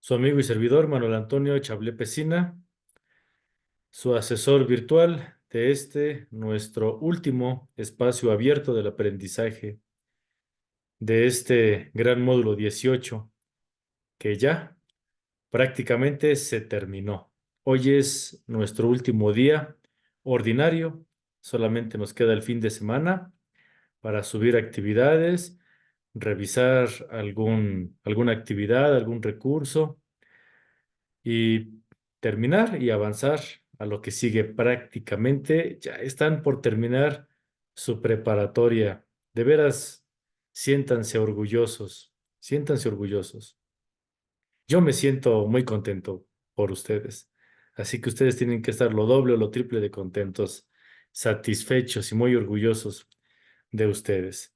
Su amigo y servidor Manuel Antonio Chablé Pesina, su asesor virtual de nuestro último espacio abierto del aprendizaje de este gran módulo 18, que ya prácticamente se terminó. Hoy es nuestro último día ordinario, solamente nos queda el fin de semana para subir actividades, revisar alguna actividad, algún recurso y terminar y avanzar a lo que sigue. Prácticamente ya están por terminar su preparatoria. De veras, siéntanse orgullosos, siéntanse orgullosos. Yo me siento muy contento por ustedes. Así que ustedes tienen que estar lo doble o lo triple de contentos, satisfechos y muy orgullosos de ustedes.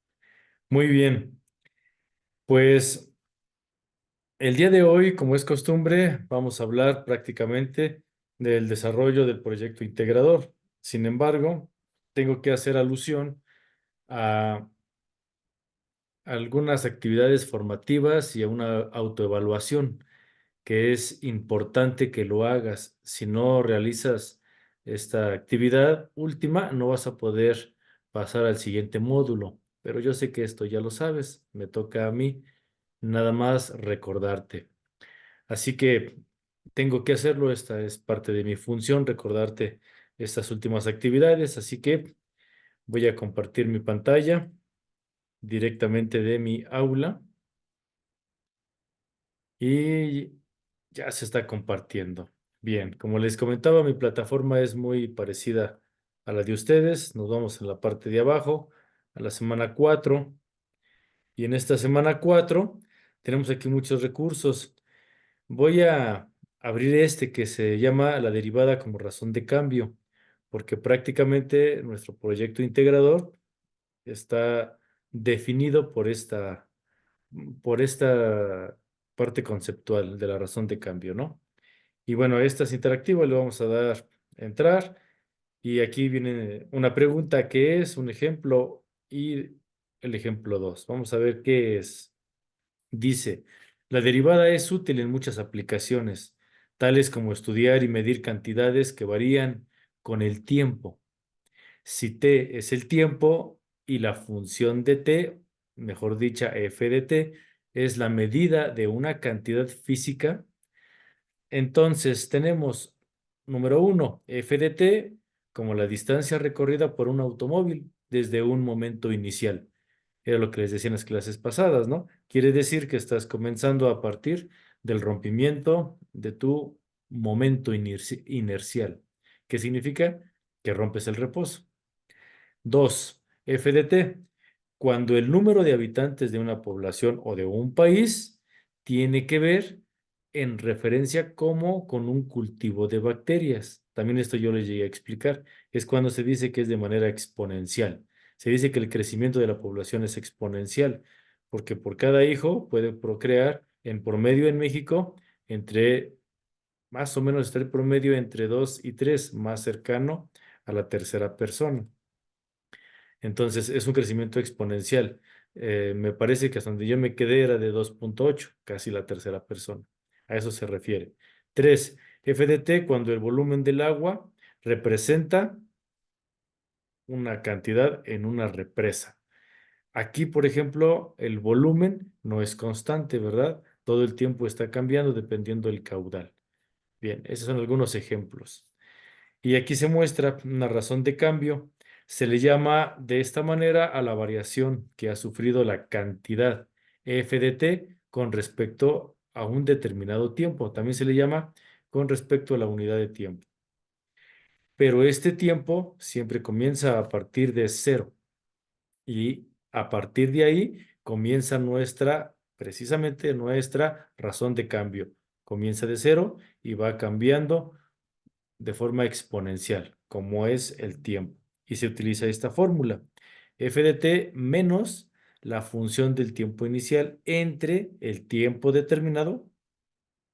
Muy bien, pues el día de hoy, como es costumbre, vamos a hablar prácticamente del desarrollo del proyecto integrador. Sin embargo, tengo que hacer alusión a algunas actividades formativas y a una autoevaluación que es importante que lo hagas. Si no realizas esta actividad última, no vas a poder pasar al siguiente módulo. Pero yo sé que esto ya lo sabes, me toca a mí nada más recordarte. Así que tengo que hacerlo, esta es parte de mi función, recordarte estas últimas actividades, así que voy a compartir mi pantalla directamente de mi aula y ya se está compartiendo. Bien, como les comentaba, mi plataforma es muy parecida a la de ustedes. Nos vamos en la parte de abajo, a la semana 4, y en esta semana 4 tenemos aquí muchos recursos. Voy a abrir este que se llama la derivada como razón de cambio, porque prácticamente nuestro proyecto integrador está definido por esta parte conceptual de la razón de cambio, ¿no? Y bueno, esta es interactiva, le vamos a dar a entrar y aquí viene una pregunta que es un ejemplo y el ejemplo 2. Vamos a ver qué es. Dice, la derivada es útil en muchas aplicaciones, tales como estudiar y medir cantidades que varían con el tiempo. Si t es el tiempo y la función de t, mejor dicha f de t, es la medida de una cantidad física, entonces tenemos, número uno, f de t como la distancia recorrida por un automóvil desde un momento inicial. Era lo que les decía en las clases pasadas, ¿no? Quiere decir que estás comenzando a partir del rompimiento de tu momento inercial. ¿Qué significa? Que rompes el reposo. Dos, f de t, cuando el número de habitantes de una población o de un país tiene que ver en referencia como con un cultivo de bacterias. También esto yo les llegué a explicar. Es cuando se dice que es de manera exponencial. Se dice que el crecimiento de la población es exponencial, porque por cada hijo puede procrear en promedio en México entre, más o menos está el promedio entre 2 y 3, más cercano a la tercera persona. Entonces es un crecimiento exponencial. Me parece que hasta donde yo me quedé era de 2,8, casi la tercera persona. A eso se refiere. 3, f de t cuando el volumen del agua representa una cantidad en una represa. Aquí, por ejemplo, el volumen no es constante, ¿verdad? Todo el tiempo está cambiando dependiendo del caudal. Bien, esos son algunos ejemplos. Y aquí se muestra una razón de cambio. Se le llama de esta manera a la variación que ha sufrido la cantidad f de t con respecto a un determinado tiempo. También se le llama con respecto a la unidad de tiempo. Pero este tiempo siempre comienza a partir de cero. Y a partir de ahí comienza precisamente nuestra razón de cambio. Comienza de cero y va cambiando de forma exponencial, como es el tiempo. Y se utiliza esta fórmula. F de t menos la función del tiempo inicial entre el tiempo determinado,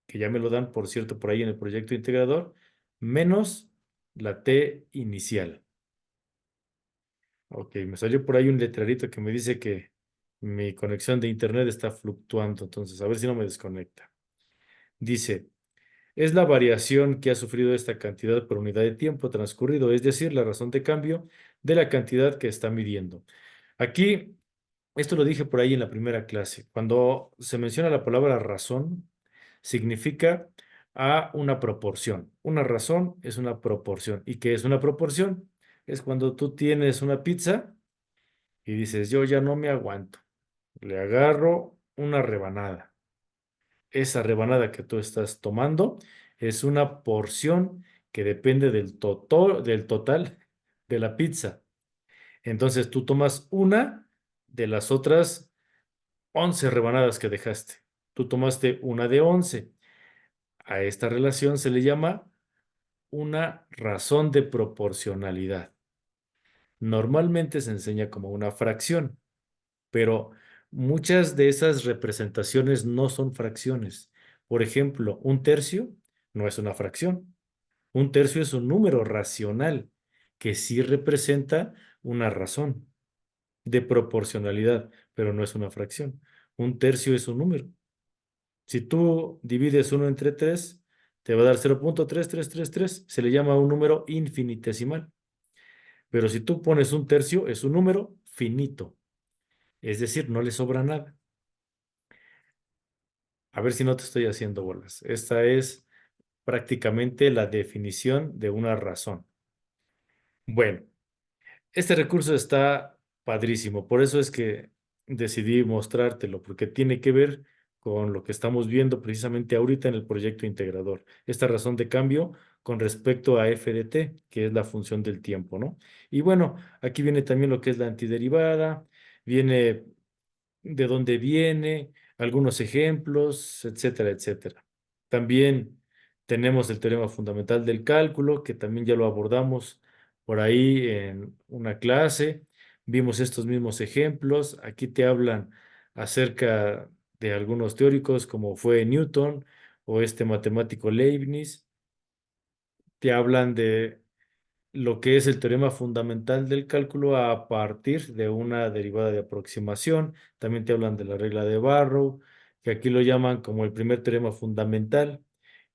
que ya me lo dan, por cierto, por ahí en el proyecto integrador, menos la t inicial. Ok, me salió por ahí un letrerito que me dice que mi conexión de internet está fluctuando, entonces a ver si no me desconecta. Dice, es la variación que ha sufrido esta cantidad por unidad de tiempo transcurrido, es decir, la razón de cambio de la cantidad que está midiendo. Aquí, esto lo dije por ahí en la primera clase. Cuando se menciona la palabra razón, significa a una proporción. Una razón es una proporción. ¿Y qué es una proporción? Es cuando tú tienes una pizza y dices, yo ya no me aguanto. Le agarro una rebanada. Esa rebanada que tú estás tomando es una porción que depende del total de la pizza. Entonces tú tomas una de las otras 11 rebanadas que dejaste. Tú tomaste una de 11. A esta relación se le llama una razón de proporcionalidad. Normalmente se enseña como una fracción, pero muchas de esas representaciones no son fracciones. Por ejemplo, un tercio no es una fracción. Un tercio es un número racional que sí representa una razón de proporcionalidad, pero no es una fracción. Un tercio es un número. Si tú divides uno entre 3, te va a dar 0.3333. Se le llama un número infinitesimal. Pero si tú pones un tercio, es un número finito. Es decir, no le sobra nada. A ver si no te estoy haciendo bolas. Esta es prácticamente la definición de una razón. Bueno, este recurso está padrísimo. Por eso es que decidí mostrártelo, porque tiene que ver con lo que estamos viendo precisamente ahorita en el proyecto integrador. Esta razón de cambio con respecto a f de t, que es la función del tiempo, ¿no? Y bueno, aquí viene también lo que es la antiderivada, viene de dónde viene, algunos ejemplos, etcétera, etcétera. También tenemos el teorema fundamental del cálculo, que también ya lo abordamos por ahí en una clase. Vimos estos mismos ejemplos. Aquí te hablan acerca de algunos teóricos como fue Newton o este matemático Leibniz. Te hablan de lo que es el teorema fundamental del cálculo a partir de una derivada de aproximación. También te hablan de la regla de Barrow, que aquí lo llaman como el primer teorema fundamental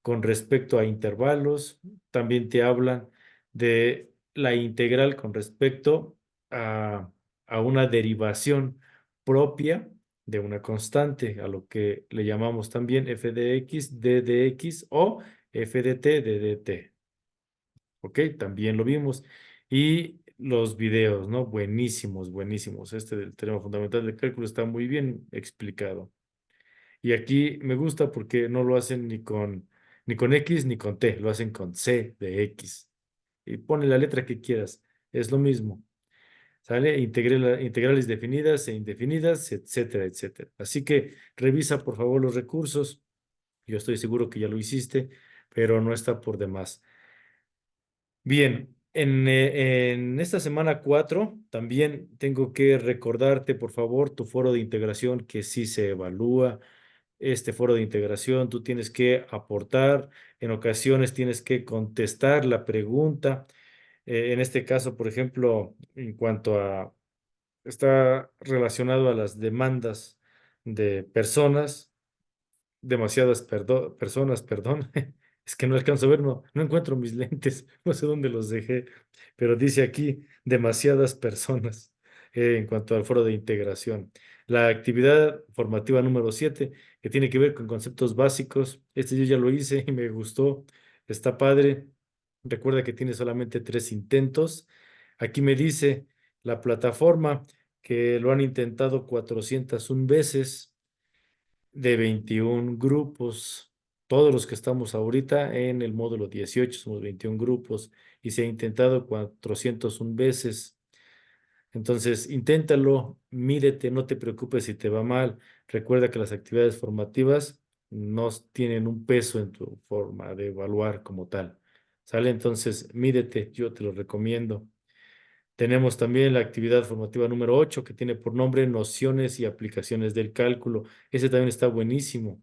con respecto a intervalos. También te hablan de la integral con respecto a, a una derivación propia de una constante, a lo que le llamamos también f de x, d de x o f de t, d de t. ¿Ok? También lo vimos. Y los videos, ¿no? Buenísimos, buenísimos. Este del teorema fundamental del cálculo está muy bien explicado. Y aquí me gusta porque no lo hacen ni con X ni con T, lo hacen con C de X. Y pone la letra que quieras, es lo mismo. ¿Sale? Integrales definidas e indefinidas, etcétera, etcétera. Así que revisa por favor los recursos. Yo estoy seguro que ya lo hiciste, pero no está por demás. Bien, en esta semana 4 también tengo que recordarte, por favor, tu foro de integración que sí se evalúa. Este foro de integración tú tienes que aportar, en ocasiones tienes que contestar la pregunta. En este caso, por ejemplo, en cuanto a, está relacionado a las demandas de personas personas, perdón. Es que no alcanzo a ver, no encuentro mis lentes, no sé dónde los dejé, pero dice aquí demasiadas personas en cuanto al foro de integración. La actividad formativa número 7, que tiene que ver con conceptos básicos. Este yo ya lo hice y me gustó, está padre. Recuerda que tiene solamente 3 intentos. Aquí me dice la plataforma que lo han intentado 401 veces de 21 grupos. Todos los que estamos ahorita en el módulo 18 somos 21 grupos y se ha intentado 401 veces. Entonces, inténtalo, mídete, no te preocupes si te va mal. Recuerda que las actividades formativas no tienen un peso en tu forma de evaluar como tal. ¿Sale? Entonces, mídete, yo te lo recomiendo. Tenemos también la actividad formativa número 8 que tiene por nombre Nociones y aplicaciones del cálculo. Ese también está buenísimo.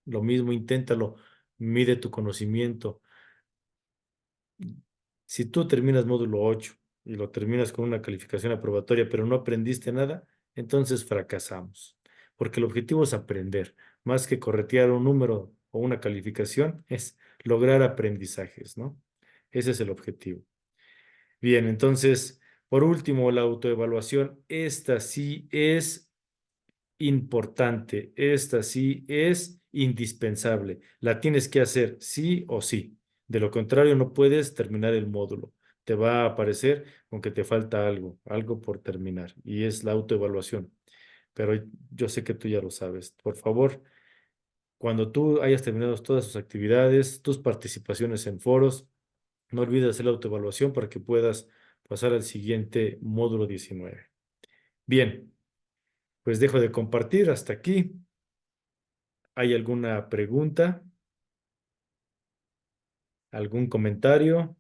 Lo mismo, inténtalo, mide tu conocimiento. Si tú terminas módulo 8 y lo terminas con una calificación aprobatoria, pero no aprendiste nada, entonces fracasamos. Porque el objetivo es aprender, más que corretear un número o una calificación, es lograr aprendizajes, ¿no? Ese es el objetivo. Bien, entonces, por último, la autoevaluación. Esta sí es importante, esta sí es indispensable. La tienes que hacer sí o sí. De lo contrario, no puedes terminar el módulo. Te va a aparecer con que te falta algo, algo por terminar, y es la autoevaluación. Pero yo sé que tú ya lo sabes. Por favor, cuando tú hayas terminado todas tus actividades, tus participaciones en foros, no olvides hacer la autoevaluación para que puedas pasar al siguiente módulo 19. Bien, pues dejo de compartir hasta aquí. ¿Hay alguna pregunta? ¿Algún comentario?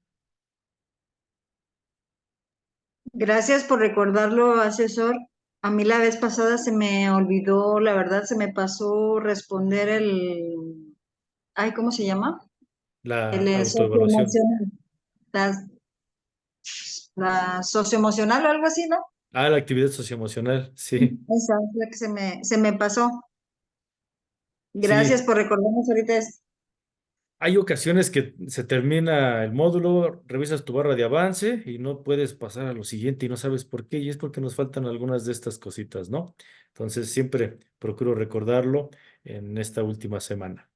Gracias por recordarlo, asesor. A mí la vez pasada se me olvidó, la verdad, se me pasó responder ay, ¿cómo se llama? La El autoevaluación. socioemocional. La, la socioemocional o algo así, ¿no? Ah, la actividad socioemocional. Sí, Esa es la que se me pasó. Gracias sí. por recordarnos ahorita. Hay ocasiones que se termina el módulo, revisas tu barra de avance y no puedes pasar a lo siguiente y no sabes por qué, y es porque nos faltan algunas de estas cositas, ¿no? Entonces siempre procuro recordarlo en esta última semana.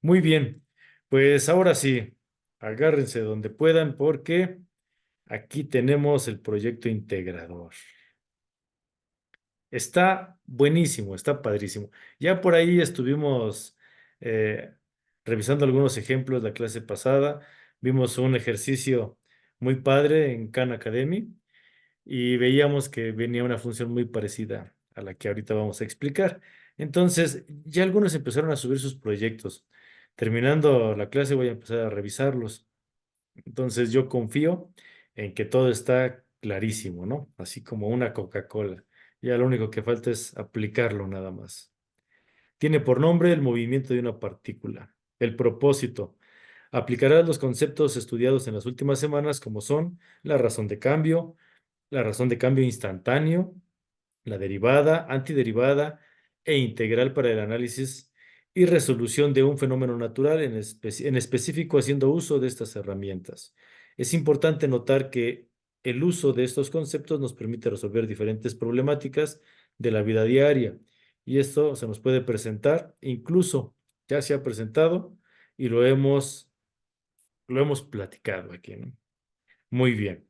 Muy bien, pues ahora sí, agárrense donde puedan porque aquí tenemos el proyecto integrador. Está buenísimo, está padrísimo. Ya por ahí estuvimos eh, revisando algunos ejemplos la clase pasada. Vimos un ejercicio muy padre en Khan Academy y veíamos que venía una función muy parecida a la que ahorita vamos a explicar. Entonces, ya algunos empezaron a subir sus proyectos. Terminando la clase voy a empezar a revisarlos. Entonces, yo confío en que todo está clarísimo, ¿no? Así como una Coca-Cola. Ya lo único que falta es aplicarlo nada más. Tiene por nombre el movimiento de una partícula. El propósito. Aplicarás los conceptos estudiados en las últimas semanas como son la razón de cambio instantáneo, la derivada, antiderivada e integral para el análisis y resolución de un fenómeno natural en específico haciendo uso de estas herramientas. Es importante notar que el uso de estos conceptos nos permite resolver diferentes problemáticas de la vida diaria y esto se nos puede presentar, incluso ya se ha presentado y lo hemos platicado aquí, ¿no? Muy bien.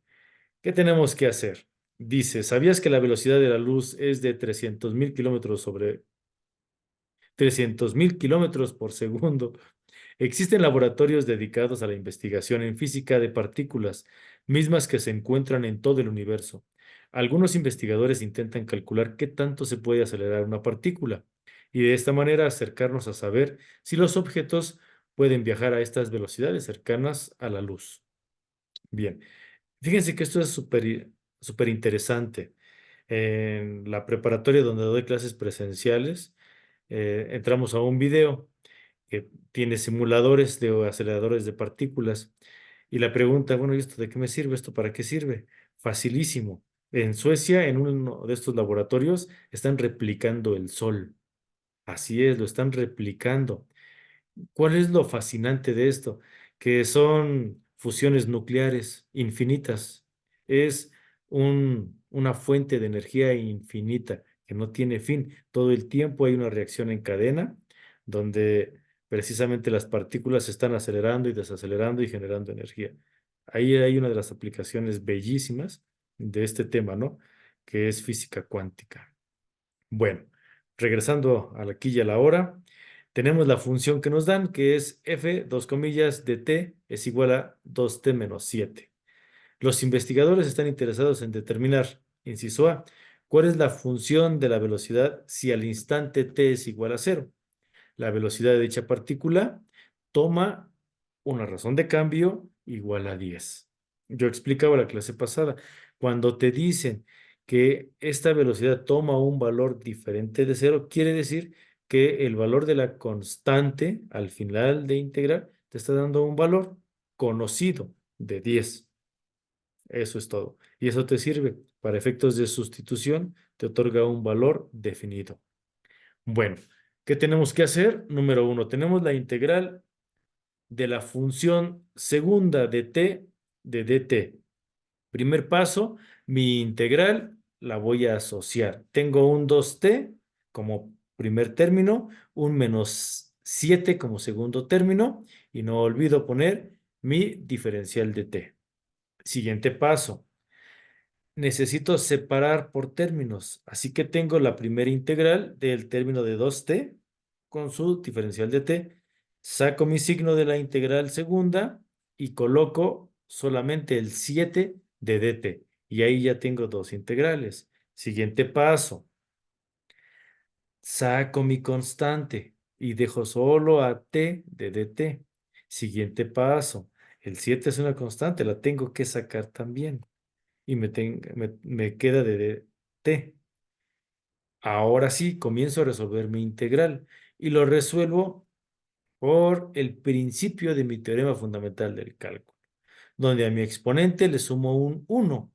¿Qué tenemos que hacer? Dice, ¿sabías que la velocidad de la luz es de 300.000 kilómetros por segundo? Existen laboratorios dedicados a la investigación en física de partículas, mismas que se encuentran en todo el universo. Algunos investigadores intentan calcular qué tanto se puede acelerar una partícula y de esta manera acercarnos a saber si los objetos pueden viajar a estas velocidades cercanas a la luz. Bien, fíjense que esto es súper interesante. En la preparatoria donde doy clases presenciales, entramos a un video que tiene simuladores de aceleradores de partículas. Y la pregunta, bueno, ¿y esto de qué me sirve? ¿Esto para qué sirve? Facilísimo. En Suecia, en uno de estos laboratorios, están replicando el Sol. Así es, lo están replicando. ¿Cuál es lo fascinante de esto? Que son fusiones nucleares infinitas. Es una fuente de energía infinita que no tiene fin. Todo el tiempo hay una reacción en cadena donde precisamente las partículas se están acelerando y desacelerando y generando energía. Ahí hay una de las aplicaciones bellísimas de este tema, ¿no? Que es física cuántica. Bueno, regresando a la aquí y a la hora, tenemos la función que nos dan, que es f, dos comillas, de t es igual a 2t menos 7. Los investigadores están interesados en determinar, inciso A, cuál es la función de la velocidad si al instante t es igual a cero. La velocidad de dicha partícula toma una razón de cambio igual a 10. Yo explicaba la clase pasada, cuando te dicen que esta velocidad toma un valor diferente de cero, quiere decir que el valor de la constante al final de integrar te está dando un valor conocido de 10. Eso es todo. Y eso te sirve para efectos de sustitución, te otorga un valor definido. Bueno. ¿Qué tenemos que hacer? Número uno, tenemos la integral de la función segunda de t de dt. Primer paso, mi integral la voy a asociar. Tengo un 2t como primer término, un menos 7 como segundo término y no olvido poner mi diferencial de t. Siguiente paso, necesito separar por términos, así que tengo la primera integral del término de 2t con su diferencial de t. Saco mi signo de la integral segunda y coloco solamente el 7 de dt. Y ahí ya tengo dos integrales. Siguiente paso, saco mi constante y dejo solo a t de dt. Siguiente paso, el 7 es una constante, la tengo que sacar también y me queda de t. Ahora sí, comienzo a resolver mi integral y lo resuelvo por el principio de mi teorema fundamental del cálculo, donde a mi exponente le sumo un 1.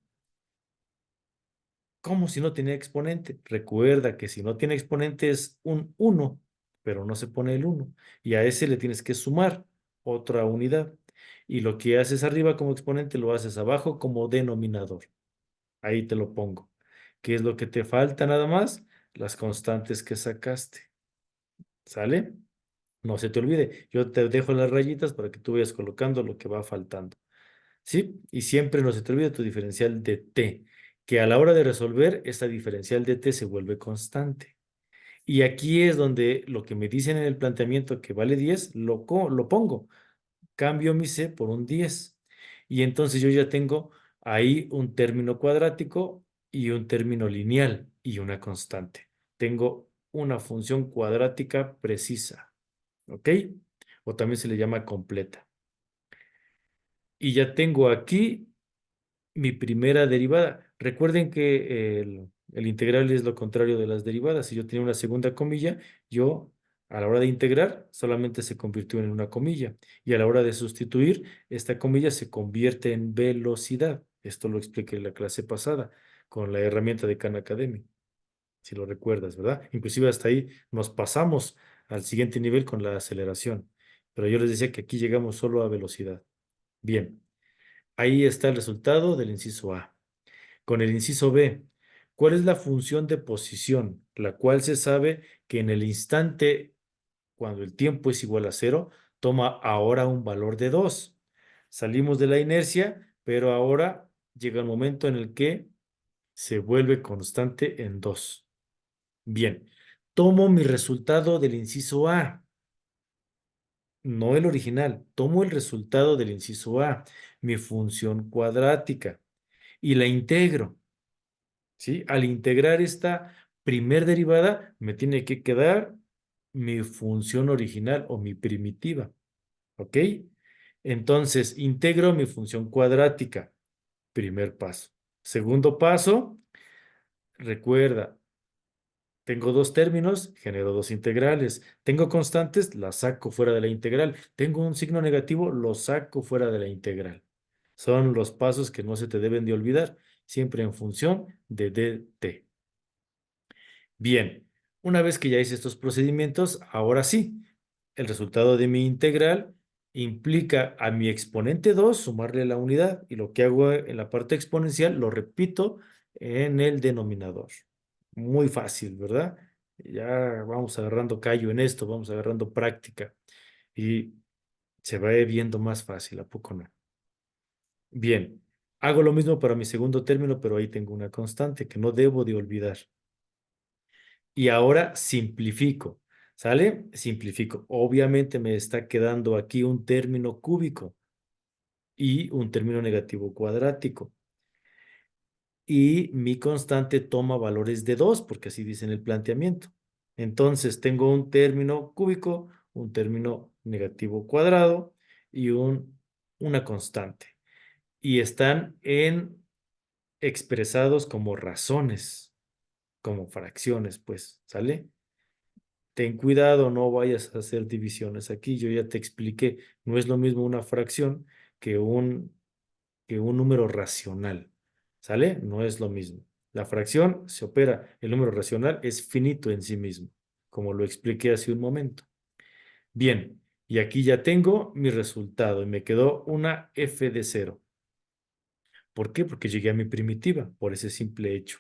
¿Cómo si no tenía exponente? Recuerda que si no tiene exponente es un 1, pero no se pone el 1. Y a ese le tienes que sumar otra unidad. Y lo que haces arriba como exponente lo haces abajo como denominador. Ahí te lo pongo. ¿Qué es lo que te falta nada más? Las constantes que sacaste. ¿Sale? No se te olvide. Yo te dejo las rayitas para que tú vayas colocando lo que va faltando. ¿Sí? Y siempre no se te olvide tu diferencial de t, que a la hora de resolver, esta diferencial de t se vuelve constante. Y aquí es donde lo que me dicen en el planteamiento que vale 10, lo pongo. Cambio mi c por un 10. Y entonces yo ya tengo ahí un término cuadrático y un término lineal y una constante. Tengo una función cuadrática precisa, ¿ok? O también se le llama completa. Y ya tengo aquí mi primera derivada. Recuerden que el integral es lo contrario de las derivadas. Si yo tenía una segunda comilla, yo a la hora de integrar solamente se convirtió en una comilla. Y a la hora de sustituir, esta comilla se convierte en velocidad. Esto lo expliqué en la clase pasada con la herramienta de Khan Academy, si lo recuerdas, ¿verdad? Inclusive hasta ahí nos pasamos al siguiente nivel con la aceleración. Pero yo les decía que aquí llegamos solo a velocidad. Bien, ahí está el resultado del inciso A. Con el inciso B, ¿cuál es la función de posición? La cual se sabe que en el instante, cuando el tiempo es igual a cero, toma ahora un valor de 2. Salimos de la inercia, pero ahora llega el momento en el que se vuelve constante en 2. Bien, tomo mi resultado del inciso A, no el original, tomo el resultado del inciso A, mi función cuadrática, y la integro. ¿Sí? Al integrar esta primer derivada, me tiene que quedar mi función original o mi primitiva. ¿Ok? Entonces, integro mi función cuadrática. Primer paso. Segundo paso, recuerda, tengo dos términos, genero dos integrales. Tengo constantes, las saco fuera de la integral. Tengo un signo negativo, lo saco fuera de la integral. Son los pasos que no se te deben de olvidar, siempre en función de dt. Bien, una vez que ya hice estos procedimientos, ahora sí, el resultado de mi integral implica a mi exponente 2 sumarle la unidad y lo que hago en la parte exponencial lo repito en el denominador. Muy fácil, ¿verdad? Ya vamos agarrando callo en esto, vamos agarrando práctica y se va viendo más fácil, ¿a poco no? Bien, hago lo mismo para mi segundo término, pero ahí tengo una constante que no debo de olvidar. Y ahora simplifico, ¿sale? Simplifico. Obviamente me está quedando aquí un término cúbico y un término negativo cuadrático. Y mi constante toma valores de 2, porque así dice en el planteamiento. Entonces tengo un término cúbico, un término negativo cuadrado y una constante. Y están expresados como razones, como fracciones, pues, ¿sale? Ten cuidado, no vayas a hacer divisiones aquí. Yo ya te expliqué, no es lo mismo una fracción que un número racional. ¿Sale? No es lo mismo. La fracción se opera, el número racional es finito en sí mismo. como lo expliqué hace un momento. Bien, y aquí ya tengo mi resultado y me quedó una f de 0. ¿Por qué? Porque llegué a mi primitiva, por ese simple hecho.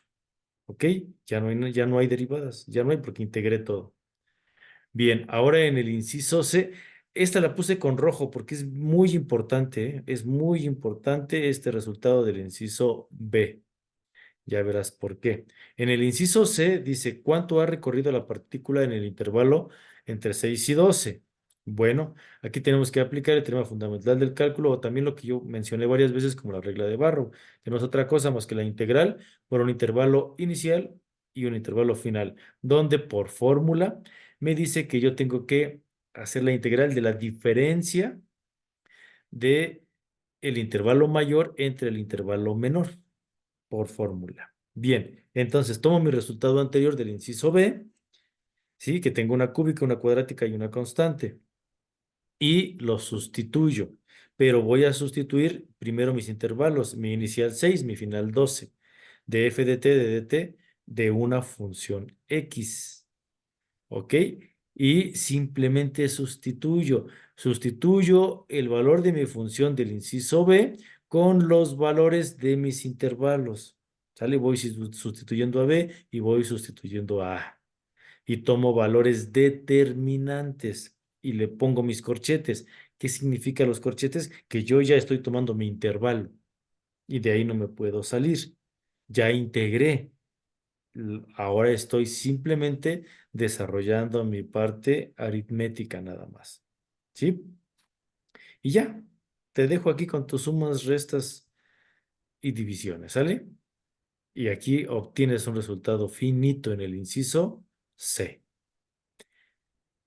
¿Ok? Ya no hay derivadas, ya no hay porque integré todo. Bien, ahora en el inciso C, esta la puse con rojo porque es muy importante, ¿eh? Es muy importante este resultado del inciso B. Ya verás por qué. En el inciso C dice, ¿cuánto ha recorrido la partícula en el intervalo entre 6 y 12? Bueno, aquí tenemos que aplicar el teorema fundamental del cálculo o también lo que yo mencioné varias veces como la regla de Barrow, que no es otra cosa más que la integral por un intervalo inicial y un intervalo final, donde por fórmula me dice que yo tengo que hacer la integral de la diferencia de el intervalo mayor entre el intervalo menor por fórmula. Bien, entonces tomo mi resultado anterior del inciso B, ¿sí? Que tengo una cúbica, una cuadrática y una constante, y lo sustituyo, pero voy a sustituir primero mis intervalos, mi inicial 6, mi final 12, de f de t de dt de una función x, ¿ok? Y simplemente sustituyo el valor de mi función del inciso B con los valores de mis intervalos. ¿Sale? Voy sustituyendo a B y voy sustituyendo a A. Y tomo valores determinantes y le pongo mis corchetes. ¿Qué significa los corchetes? Que yo ya estoy tomando mi intervalo y de ahí no me puedo salir. Ya integré. Ahora estoy simplemente desarrollando mi parte aritmética nada más. ¿Sí? Y ya, te dejo aquí con tus sumas, restas y divisiones, ¿sale? Y aquí obtienes un resultado finito en el inciso C.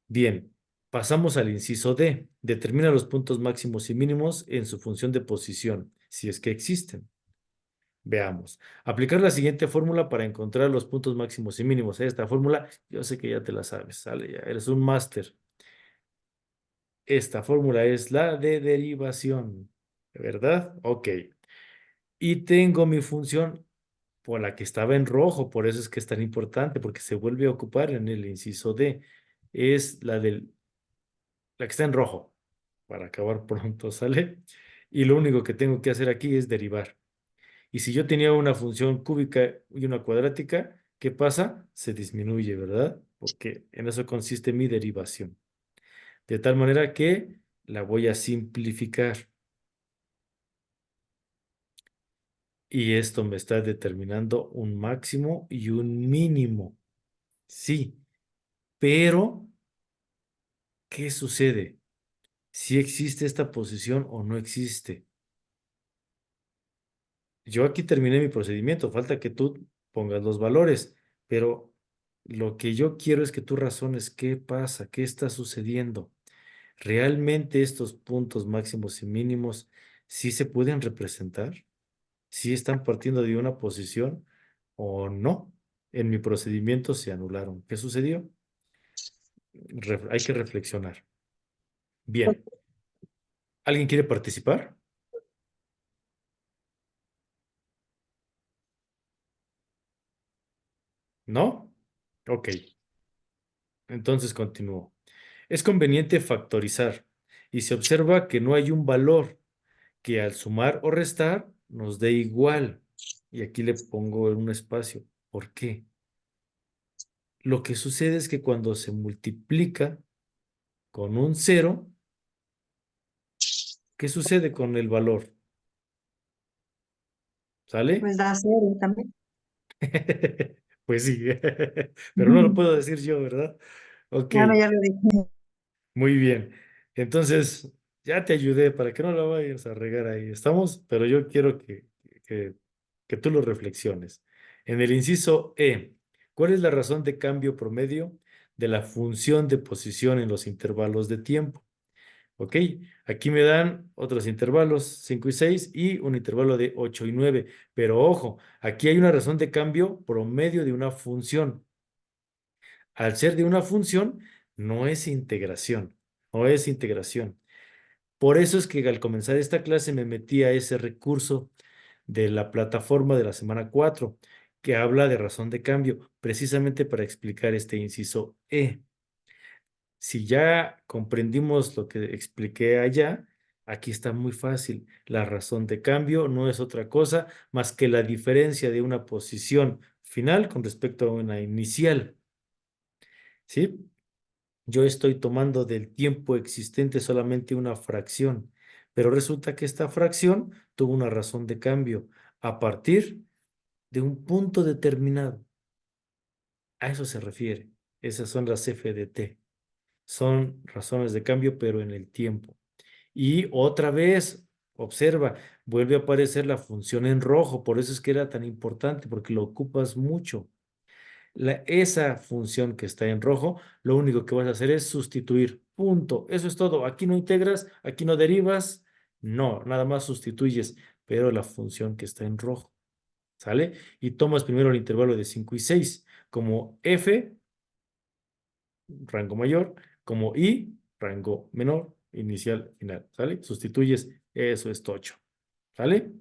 Bien, pasamos al inciso D. Determina los puntos máximos y mínimos en su función de posición, si es que existen. Veamos. Aplicar la siguiente fórmula para encontrar los puntos máximos y mínimos. Esta fórmula, yo sé que ya te la sabes, ¿sale? Ya eres un máster. Esta fórmula es la de derivación, ¿verdad? Ok. Y tengo mi función por la que estaba en rojo, por eso es que es tan importante, porque se vuelve a ocupar en el inciso D. Es la que está en rojo, para acabar pronto, ¿sale? Y lo único que tengo que hacer aquí es derivar. Y si yo tenía una función cúbica y una cuadrática, ¿qué pasa? Se disminuye, ¿verdad? Porque en eso consiste mi derivación. De tal manera que la voy a simplificar. Y esto me está determinando un máximo y un mínimo. Sí, pero ¿qué sucede? ¿Si existe esta posición o no existe? Yo aquí terminé mi procedimiento, falta que tú pongas los valores, pero lo que yo quiero es que tú razones qué pasa, qué está sucediendo. ¿Realmente estos puntos máximos y mínimos sí se pueden representar? ¿Sí están partiendo de una posición o no? En mi procedimiento se anularon. ¿Qué sucedió? Hay que reflexionar. Bien, ¿alguien quiere participar? ¿No? Ok, entonces continúo. Es conveniente factorizar y se observa que no hay un valor que al sumar o restar nos dé igual. Y aquí le pongo en un espacio. ¿Por qué? Lo que sucede es que cuando se multiplica con un cero, ¿qué sucede con el valor? ¿Sale? Pues da cero también. Pues sí, pero no lo Ujú. puedo decir yo, ¿verdad? Ok, Ya, ya lo dije. muy bien. Entonces, ya te ayudé para que no la vayas a regar ahí. ¿Estamos? Pero yo quiero que, que tú lo reflexiones. En el inciso E, ¿cuál es la razón de cambio promedio de la función de posición en los intervalos de tiempo? ¿Ok? Aquí me dan otros intervalos, 5 y 6 y un intervalo de 8 y 9. Pero ojo, aquí hay una razón de cambio promedio de una función. Al ser de una función, no es integración, no es integración. Por eso es que al comenzar esta clase me metí a ese recurso de la plataforma de la semana 4, que habla de razón de cambio, precisamente para explicar este inciso E. Si ya comprendimos lo que expliqué allá, aquí está muy fácil. La razón de cambio no es otra cosa más que la diferencia de una posición final con respecto a una inicial. ¿Sí? Yo estoy tomando del tiempo existente solamente una fracción, pero resulta que esta fracción tuvo una razón de cambio a partir de un punto determinado. A eso se refiere. Esas son las f de t. Son razones de cambio, pero en el tiempo. Y otra vez, observa, vuelve a aparecer la función en rojo. Por eso es que era tan importante, porque lo ocupas mucho. Esa función que está en rojo, lo único que vas a hacer es sustituir. Punto. Eso es todo. Aquí no integras, aquí no derivas. No, nada más sustituyes, pero la función que está en rojo. ¿Sale? Y tomas primero el intervalo de 5 y 6 como f, rango mayor, como i, rango menor, inicial, final. ¿Sale? Sustituyes, eso es tocho. ¿Sale?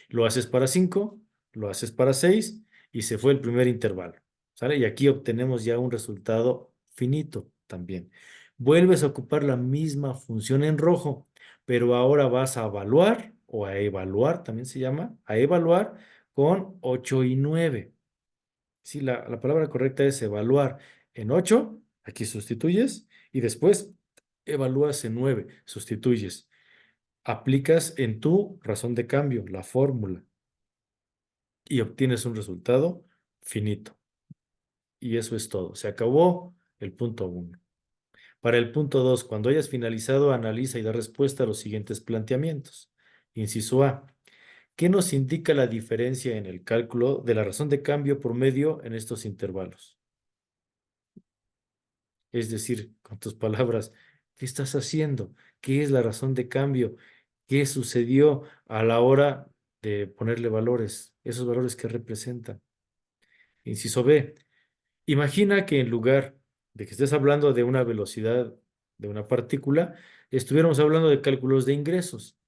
Lo haces para 5, lo haces para 6 y se fue el primer intervalo. ¿Sale? Y aquí obtenemos ya un resultado finito también. Vuelves a ocupar la misma función en rojo, pero ahora vas a evaluar o a evaluar, también se llama, a evaluar con 8 y 9. Sí, la palabra correcta es evaluar en 8, aquí sustituyes, y después evalúas en 9, sustituyes. Aplicas en tu razón de cambio la fórmula y obtienes un resultado finito. Y eso es todo. Se acabó el punto 1. Para el punto 2, cuando hayas finalizado, analiza y da respuesta a los siguientes planteamientos. Inciso A. ¿Qué nos indica la diferencia en el cálculo de la razón de cambio promedio en estos intervalos? Es decir, con tus palabras, ¿qué estás haciendo? ¿Qué es la razón de cambio? ¿Qué sucedió a la hora de ponerle valores? Esos valores que representan. Inciso B. Imagina que en lugar de que estés hablando de una velocidad de una partícula, estuviéramos hablando de cálculos de ingresos.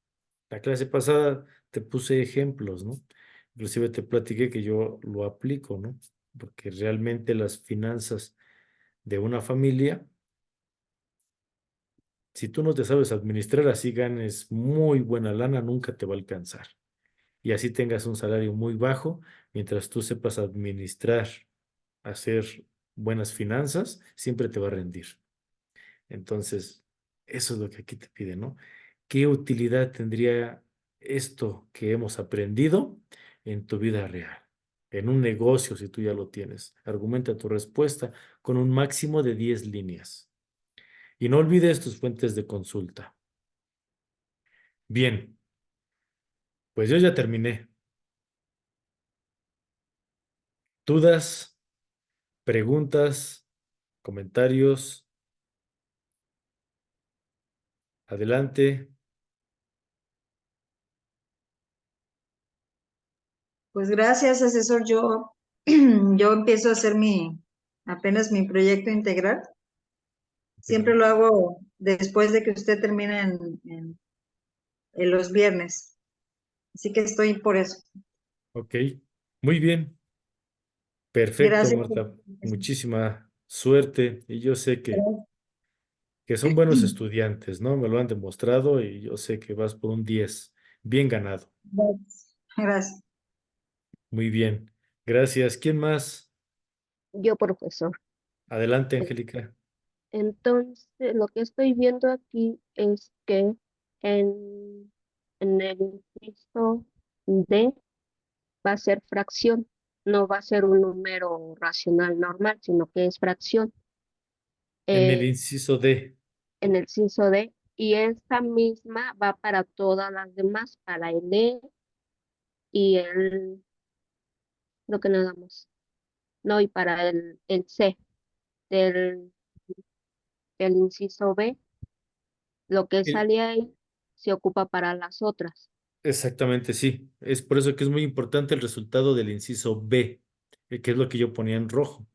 La clase pasada te puse ejemplos, ¿no? Inclusive te platiqué que yo lo aplico, ¿no? Porque realmente las finanzas de una familia, si tú no te sabes administrar, así ganes muy buena lana, nunca te va a alcanzar. Y así tengas un salario muy bajo, mientras tú sepas administrar, hacer buenas finanzas, siempre te va a rendir. Entonces, eso es lo que aquí te pide, ¿no? ¿Qué utilidad tendría esto que hemos aprendido en tu vida real? En un negocio, si tú ya lo tienes. Argumenta tu respuesta con un máximo de 10 líneas. Y no olvides tus fuentes de consulta. Bien, pues yo ya terminé. ¿Dudas, preguntas, comentarios? Adelante. Pues gracias, asesor. Yo empiezo a hacer apenas mi proyecto integral. Siempre lo hago después de que usted termine en los viernes. Así que estoy por eso. Ok, muy bien. Perfecto, Gracias. Marta. Muchísima suerte. Y yo sé que son buenos estudiantes, ¿no? Me lo han demostrado y yo sé que vas por un 10. Bien ganado. Gracias. Muy bien. Gracias. ¿Quién más? Yo, profesor. Adelante, Angélica. Entonces, lo que estoy viendo aquí es que en, en el inciso D va a ser fracción, no va a ser un número racional normal, sino que es fracción. En el Eh, inciso D. en el inciso D, y esta misma va para todas las demás, para el E y lo que nada más. No, y para el C del, del inciso B, lo que El- sale ahí se ocupa para las otras. Exactamente, sí. Es por eso que es muy importante el resultado del inciso B, que es lo que yo ponía en rojo.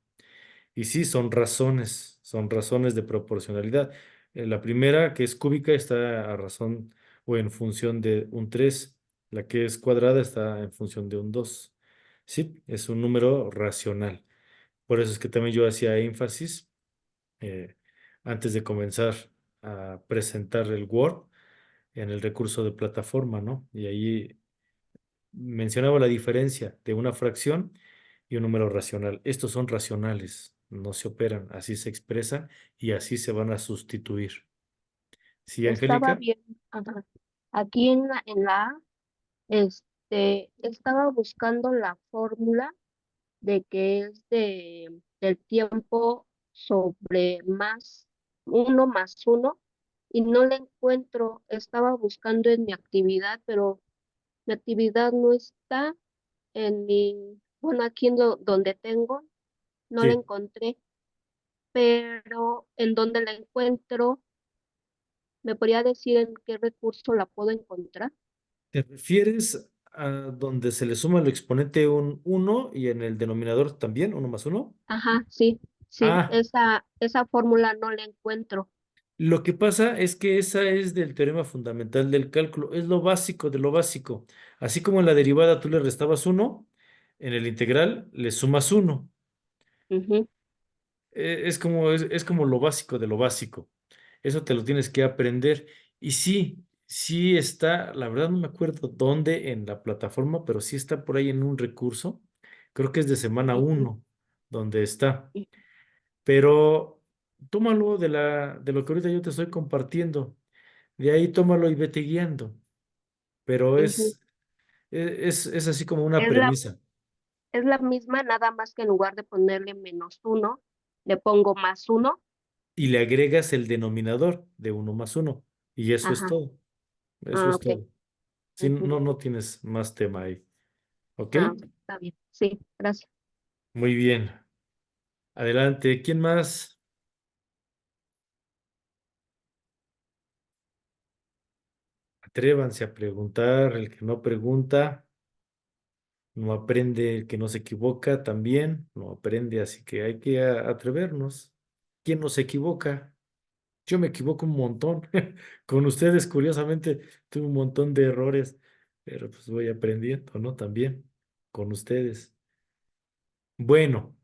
Y sí, son razones de proporcionalidad. La primera, que es cúbica, está a razón o en función de un 3. La que es cuadrada está en función de un 2. Sí, es un número racional. Por eso es que también yo hacía énfasis eh, antes de comenzar a presentar el Word en el recurso de plataforma, ¿no? Y ahí mencionaba la diferencia de una fracción y un número racional. Estos son racionales, no se operan, así se expresan y así se van a sustituir. ¿Sí, Estaba Angélica? bien, ajá. Aquí en la A, estaba buscando la fórmula de que es del tiempo sobre uno más uno y no la encuentro. Estaba buscando en mi actividad, pero mi actividad no está bueno, aquí donde tengo, no la Sí. encontré, pero en donde la encuentro, ¿me podría decir en qué recurso la puedo encontrar? ¿Te refieres a donde se le suma al exponente un uno y en el denominador también, uno más uno? Ajá, sí, sí, Ah, esa fórmula no la encuentro. lo que pasa es que esa es del teorema fundamental del cálculo, es lo básico de lo básico. Así como en la derivada tú le restabas uno, en el integral le sumas uno. Ujú, Es como lo básico de lo básico. Eso te lo tienes que aprender. Y sí, sí está, la verdad no me acuerdo dónde en la plataforma, pero sí está por ahí en un recurso. Creo que es de semana ujú, uno donde está. Pero tómalo de lo que ahorita yo te estoy compartiendo. De ahí tómalo y vete guiando. Pero ujú. es así como una Es la, premisa. es la misma, nada más que en lugar de ponerle menos uno, le pongo más uno. Y le agregas el denominador de uno más uno. Y eso es Ajá, todo. Eso ah, es ok. todo. Sí, Ujú. no, no tienes más tema ahí. ¿Ok? Ah, está bien. Sí, gracias. Muy bien. Adelante. ¿Quién más? Atrévanse a preguntar. El que no pregunta, no aprende. El que no se equivoca también, no aprende. Así que hay que atrevernos. ¿Quién no se equivoca? Yo me equivoco un montón. Con ustedes, curiosamente, tuve un montón de errores, pero pues voy aprendiendo, ¿no? También con ustedes. Bueno.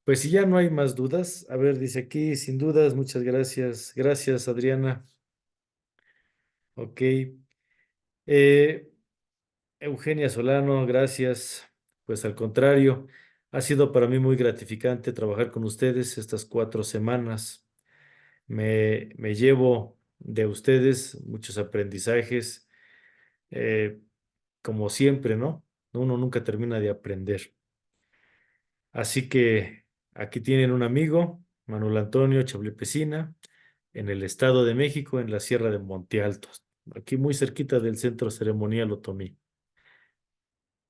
Pues si ya no hay más dudas, a ver, dice aquí, sin dudas, muchas gracias. Gracias, Adriana. Ok. Eh, Eugenia Solano, gracias. Pues al contrario, ha sido para mí muy gratificante trabajar con ustedes estas 4 semanas. Me llevo de ustedes muchos aprendizajes, eh, como siempre, ¿no? Uno nunca termina de aprender. Así que aquí tienen un amigo, Manuel Antonio Chavlepesina, en el Estado de México, en la Sierra de Monte Altos, aquí muy cerquita del Centro Ceremonial Otomí.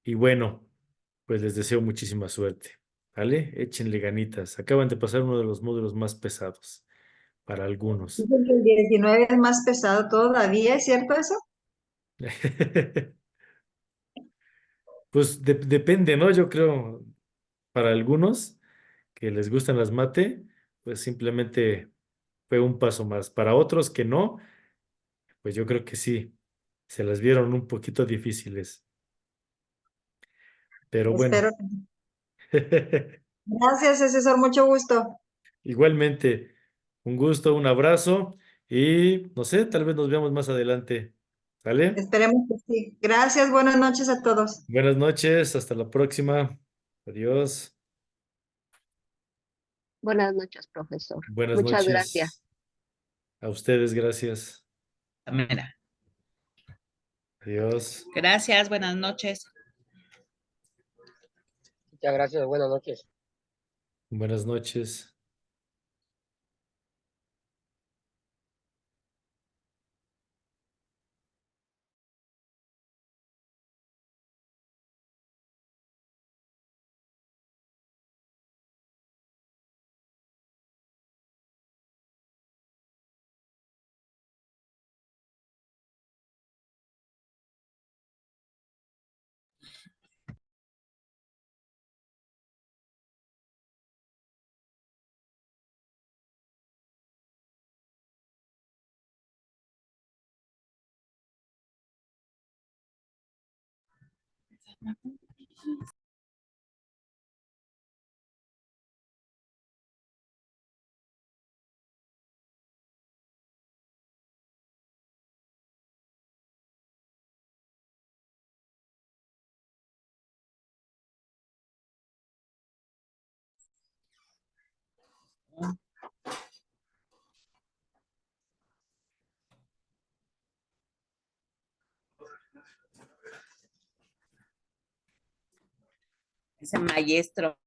Y bueno, pues les deseo muchísima suerte. ¿Vale? Échenle ganitas. Acaban de pasar uno de los módulos más pesados para algunos. Dicen que el 19 es más pesado todavía, ¿es cierto eso? Pues depende, ¿no? Yo creo, para algunos que les gustan las mate, pues simplemente fue un paso más. Para otros que no, pues yo creo que sí, se las vieron un poquito difíciles. Pero bueno. Espero. Gracias, asesor, mucho gusto. Igualmente, un gusto, un abrazo y no sé, tal vez nos veamos más adelante. ¿Sale? Esperemos que sí. Gracias, buenas noches a todos. Buenas noches, hasta la próxima. Adiós. Buenas noches, profesor. Buenas Muchas gracias. noches. A ustedes, gracias. Mira. Adiós. Gracias, buenas noches. Muchas gracias, buenas noches. Buenas noches. Ese maestro.